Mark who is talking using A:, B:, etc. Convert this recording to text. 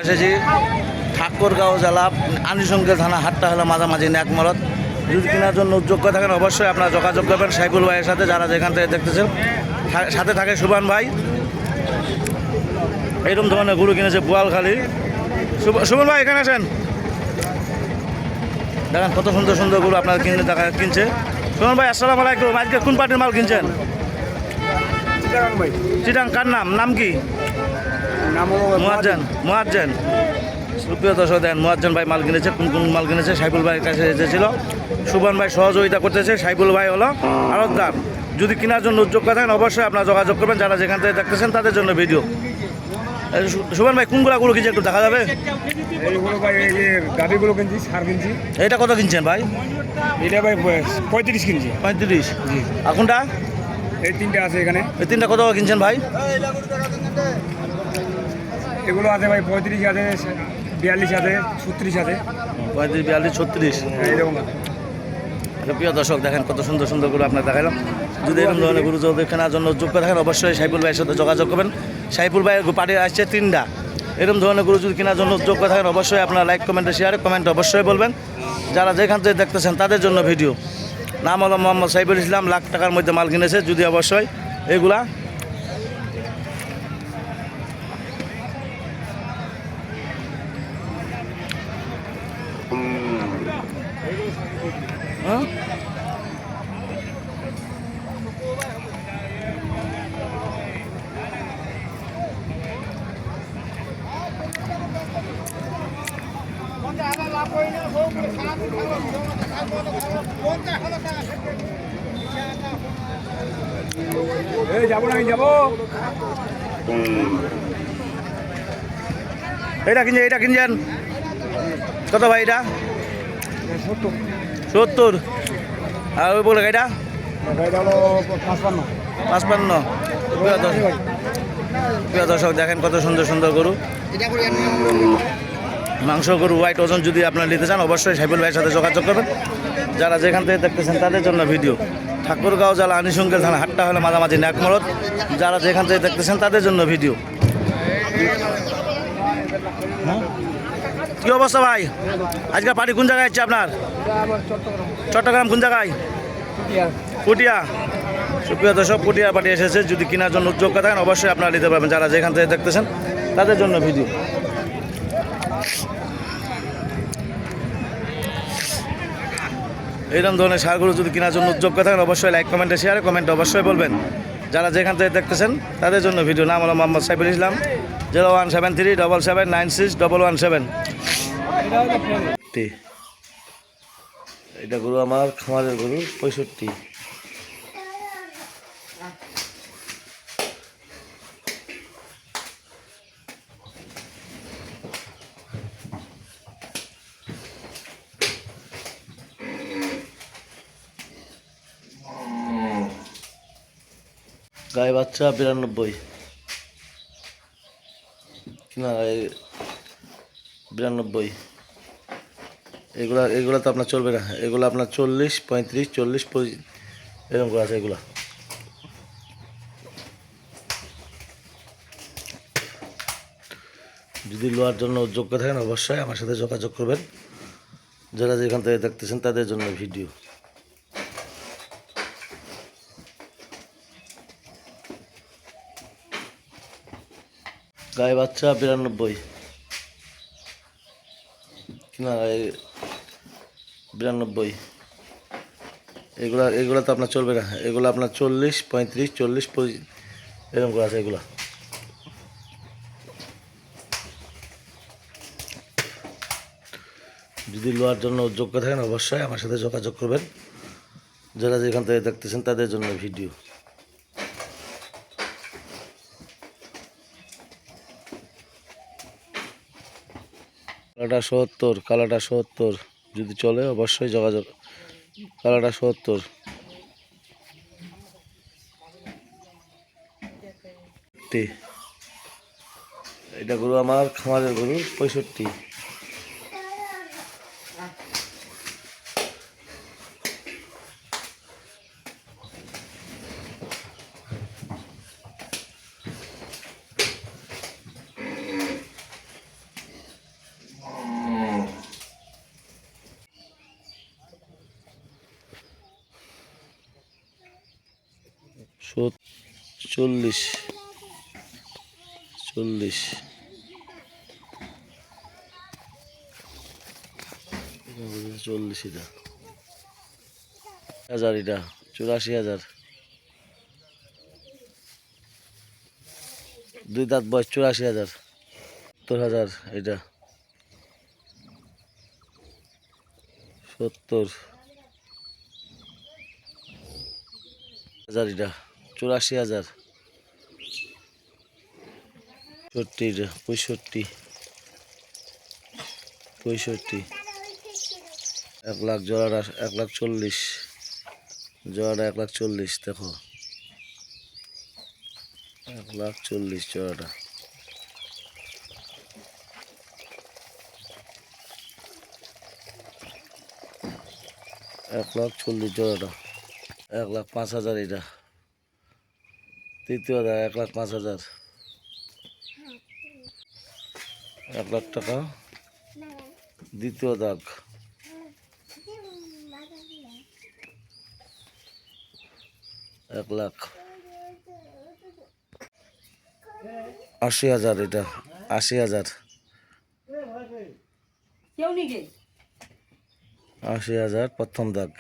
A: এসেছি ঠাকুরগাঁও জেলা আনিসঙ্গেল থানা হাটটা হলো মাঝামাঝি ন্যাকমরদ। যদি কেনার জন্য যোগ্য থাকেন অবশ্যই আপনারা যোগাযোগ করবেন সাইফুল ভাইয়ের সাথে, যারা যেখান থেকে দেখতেছেন। সাথে থাকে সুবান ভাই। এইরকম ধরনের গরু কিনেছে বোয়ালখালী। সুমন ভাই এখানে আসেন, দেখেন কত সুন্দর সুন্দর গরু আপনার কিনছে। সুমন ভাই আসসালামু আলাইকুম। আজকে কোন পার্টির মাল কিনছেন? চিটাং। কার নাম কি? মুয়াজ্জেন। সুপ্রিয় দর্শক দেন, মুয়াজ্জেন ভাই মাল কিনেছে। কোন মাল কিনেছে? সাইফুল ভাইয়ের কাছে এসেছিল। সুবন ভাই সহযোগিতা করতেছে। সাইফুল ভাই হলো আড়তদার। যদি কেনার জন্য যোগ্য থাকেন অবশ্যই আপনারা যোগাযোগ করবেন, যারা যেখান থেকে দেখতেছেন তাদের জন্য ভিডিও। সুবন ভাই কোনগুলো গরু কিনছে একটু দেখা যাবে?
B: গাড়িগুলো কিনছি, সার কিনছি।
A: এটা কত কিনছেন ভাই?
B: এটা ভাই 35 কিনছি।
A: 35।
B: জি।
A: আর কোনটা?
B: এই তিনটা আছে এখানে।
A: এই তিনটা কত কিনছেন ভাই?
B: এগুলো আছে ভাই 35 আছে, 42 আছে, 36 আছে।
A: 35, 42, 36
B: এইরকম।
A: প্রিয় দর্শক দেখেন কত সুন্দর সুন্দর গরু আপনার দেখালাম। যদি এরকম ধরনের গরু যদি কেনার জন্য যোগ্য থাকেন অবশ্যই সাইফুল ভাইয়ের সাথে যোগাযোগ করবেন। সাইফুল ভাইয়ের পাড়ে আসছে 3টা। এরকম ধরনের গরু যদি কেনার জন্য যোগ্য থাকেন অবশ্যই আপনারা লাইক কমেন্টে শেয়ারে কমেন্টে অবশ্যই বলবেন, যারা যেখান থেকে দেখতেছেন তাদের জন্য ভিডিও। নাম হলো মোহাম্মদ সাইফুল ইসলাম। লাখ টাকার মধ্যে মাল কিনেছে। যদি অবশ্যই এগুলা
B: এই যাবো না, আমি যাবো।
A: এটা কিনছেন কত ভাই? এটা 70। আর ওই বলে এটা
B: গাড়িটা হলো 55।
A: 55। প্রিয় দর্শক দেখেন কত সুন্দর সুন্দর গরু। মাংস গরু হোয়াইট ওজন যদি আপনারা নিতে চান অবশ্যই সাইফুল ভাইয়ের সাথে যোগাযোগ করবেন, যারা যেখান থেকে দেখতেছেন তাদের জন্য ভিডিও। ঠাকুরগাঁও জেলা আনিসঙ্গেল থানা হাটটা হলো মাঝামাঝি ন্যাকমরদ। যারা যেখান থেকে দেখতেছেন তাদের জন্য ভিডিও। কি অবস্থা ভাই? আজকে পার্টি কোন জায়গায় হচ্ছে আপনার? চট্টগ্রাম। কোন জায়গায়? পুটিয়া। সুপ্রিয় দর্শক পুটিয়া পার্টি এসেছে। যদি কেনার জন্য যোগ্য থাকেন অবশ্যই আপনারা নিতে পারবেন, যারা যেখান থেকে দেখতেছেন তাদের জন্য ভিডিও। এইরকম ধরনের সারগুলো যদি কেনার জন্য যোগ্য থাকেন অবশ্যই লাইক কমেন্টে শেয়ারে কমেন্ট অবশ্যই বলবেন, যারা যেখান থেকে দেখতেছেন তাদের জন্য ভিডিও। নাম হলো মোহাম্মদ সাইফুল ইসলাম। 017377961117। এটা গরু আমার খামারের গরু 65। গায়ে বাচ্চা 92 না 92। এগুলা তো আপনার চলবে না। এগুলো আপনার 40, 35, 40, 25 এরকম করে আছে এগুলা। যদি লোয়ার জন্য যোগ্য থাকেন অবশ্যই আমার সাথে যোগাযোগ করবেন, যারা যেখান থেকে দেখতেছেন তাদের জন্য ভিডিও। গায়ে বাচ্চা 92 না 92। এগুলা তো আপনার চলবে না। এগুলো আপনার 40, 35, 40, 25 এরকম করে আছে এগুলা। যদি লোয়ার জন্য যোগ্য থাকেন অবশ্যই আমার সাথে যোগাযোগ করবেন, যারা যেখান থেকে দেখতেছেন তাদের জন্য ভিডিও। কালাটা 70 যদি চলে অবশ্যই যোগাযোগ। কালাটা 70। এটা গরু আমার খামারের গরু 65। 40 40 40 এটা 1000 এটা 84,000 দুই দাঁত বয়স 84,000 70,000 এটা 70,000 এটা 84,000 65 এটা 65 1 লাখ জোড়াটা 1,40,000 জোড়াটা 1,40,000 দেখো 1,40,000 জোড়াটা 1,40,000 জোড়াটা 1,05,000 এটা তৃতীয় দাগ 1,05,000 1 লাখ টাকা দ্বিতীয় দাগ 1 লাখ 80,000 এটা 80,000 80,000 প্রথম দাগ